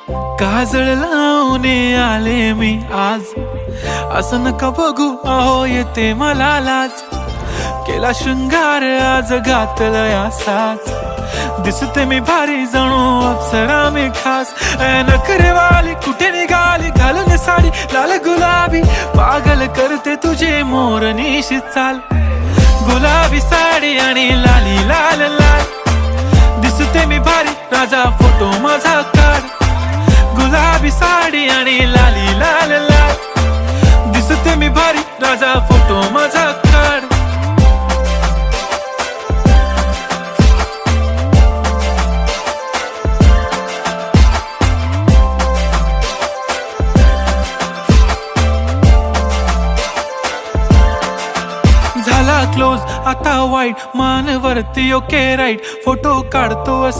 काजळ लावून आले मी आज, असं नका बघू अहो येते मला लाज. केला शृंगार आज घातला साज, दिसते मी भारी जणू अप्सरा मी खास. नखरेवाली कुठे निघाली घालून साडी लाल गुलाबी, पागल करते तुझे मोरनीशी चाल. गुलाबी साडी आणि लाली लाल लाल, दिसते मी भारी राजा फोटो माझा काढ. गुलाबी साडी आणि लाली लाल लाल, दिसते मी भारी राजा फोटो माझा काढ. झाला क्लोज आता वाईट, मान वरती ओके राईट, फोटो काढतो